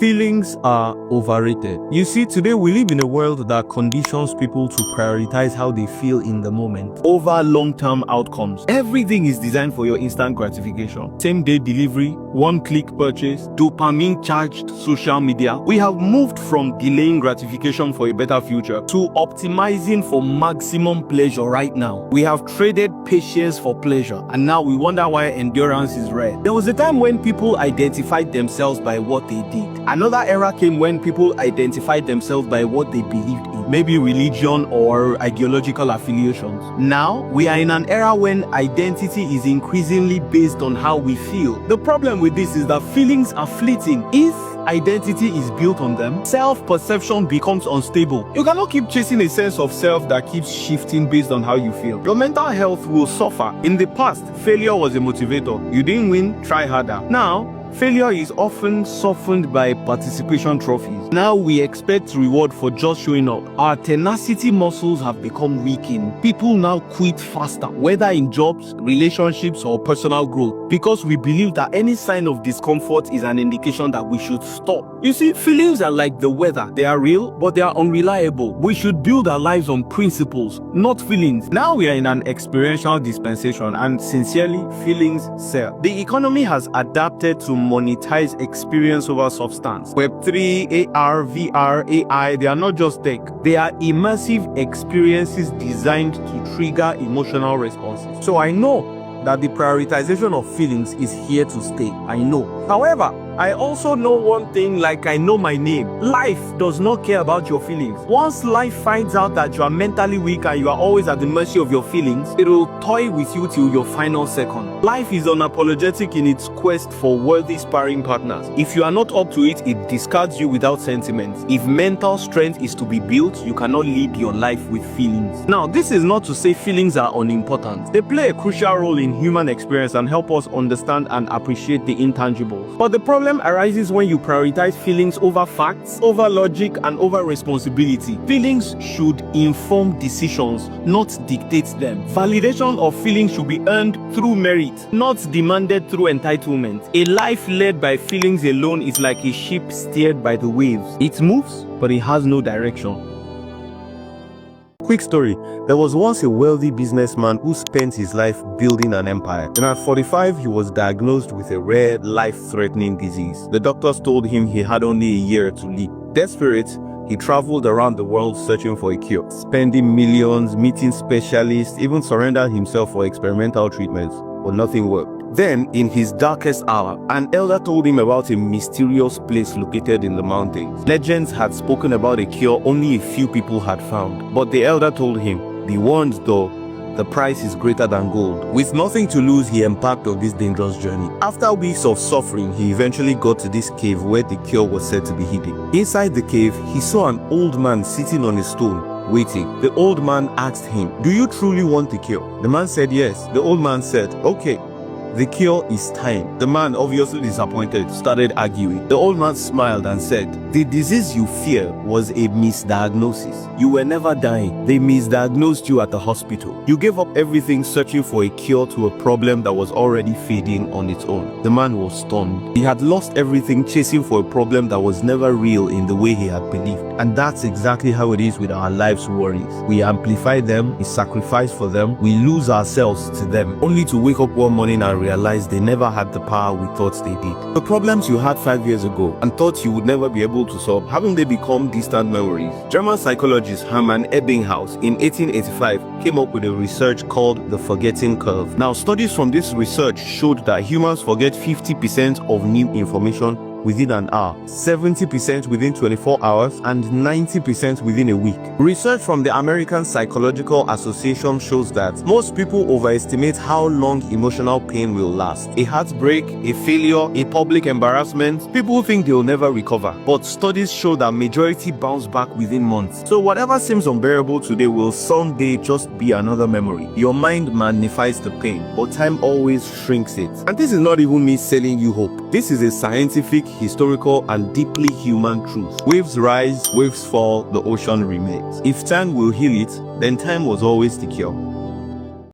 Feelings are overrated. You see, today we live in a world that conditions people to prioritize how they feel in the moment over long-term outcomes. Everything is designed for your instant gratification. Same-day delivery, one-click purchase, dopamine-charged social media. We have moved from delaying gratification for a better future to optimizing for maximum pleasure right now. We have traded patience for pleasure, and now we wonder why endurance is rare. There was a time when people identified themselves by what they did. Another era came when people identified themselves by what they believed in, maybe religion or ideological affiliations. Now, we are in an era when identity is increasingly based on how we feel. The problem with this is that feelings are fleeting. If identity is built on them, self-perception becomes unstable. You cannot keep chasing a sense of self that keeps shifting based on how you feel. Your mental health will suffer. In the past, failure was a motivator. You didn't win, try harder. Now, failure is often softened by participation trophies. Now we expect reward for just showing up. Our tenacity muscles have become weakened. People now quit faster, whether in jobs, relationships, or personal growth, because we believe that any sign of discomfort is an indication that we should stop. You see, feelings are like the weather. They are real, but they are unreliable. We should build our lives on principles, not feelings. Now we are in an experiential dispensation, and sincerely, feelings sell. The economy has adapted to monetize experience over substance. Web3, AR, VR, AI, they are not just tech. They are immersive experiences designed to trigger emotional responses. So I know that the prioritization of feelings is here to stay. I know. However, I also know one thing, like I know my name. Life does not care about your feelings. Once life finds out that you are mentally weak and you are always at the mercy of your feelings, it will toy with you till your final second. Life is unapologetic in its quest for worthy sparring partners. If you are not up to it, it discards you without sentiments. If mental strength is to be built, you cannot lead your life with feelings. Now, this is not to say feelings are unimportant. They play a crucial role in human experience and help us understand and appreciate the intangibles. But the problem arises when you prioritize feelings over facts, over logic, and over responsibility. Feelings should inform decisions, not dictate them. Validation of feelings should be earned through merit, not demanded through entitlement. A life led by feelings alone is like a ship steered by the waves. It moves, but it has no direction. Quick story. There was once a wealthy businessman who spent his life building an empire. And at 45, he was diagnosed with a rare, life-threatening disease. The doctors told him he had only a year to live. Desperate, he traveled around the world searching for a cure, spending millions, meeting specialists, even surrendered himself for experimental treatments, but nothing worked. Then, in his darkest hour, an elder told him about a mysterious place located in the mountains. Legends had spoken about a cure only a few people had found. But the elder told him, "Be warned though, the price is greater than gold." With nothing to lose, he embarked on this dangerous journey. After weeks of suffering, he eventually got to this cave where the cure was said to be hidden. Inside the cave, he saw an old man sitting on a stone, waiting. The old man asked him, "Do you truly want the cure?" The man said yes. The old man said, "Okay, the cure is time." The man, obviously disappointed, started arguing. The old man smiled and said, "The disease you fear was a misdiagnosis. You were never dying. They misdiagnosed you at the hospital. You gave up everything searching for a cure to a problem that was already fading on its own." The man was stunned. He had lost everything chasing for a problem that was never real in the way he had believed. And that's exactly how it is with our life's worries. We amplify them, we sacrifice for them, we lose ourselves to them, only to wake up one morning and realize they never had the power we thought they did. The problems you had 5 years ago and thought you would never be able to solve, haven't they become distant memories? German psychologist Hermann Ebbinghaus in 1885 came up with a research called the forgetting curve. Now, studies from this research showed that humans forget 50% of new information within an hour, 70% within 24 hours, and 90% within a week. Research from the American Psychological Association shows that most people overestimate how long emotional pain will last. A heartbreak, a failure, a public embarrassment, people think they'll never recover. But studies show that majority bounce back within months. So whatever seems unbearable today will someday just be another memory. Your mind magnifies the pain, but time always shrinks it. And this is not even me selling you hope. This is a scientific, historical, and deeply human truth. Waves rise, waves fall, the ocean remains. If time will heal it, then time was always the cure.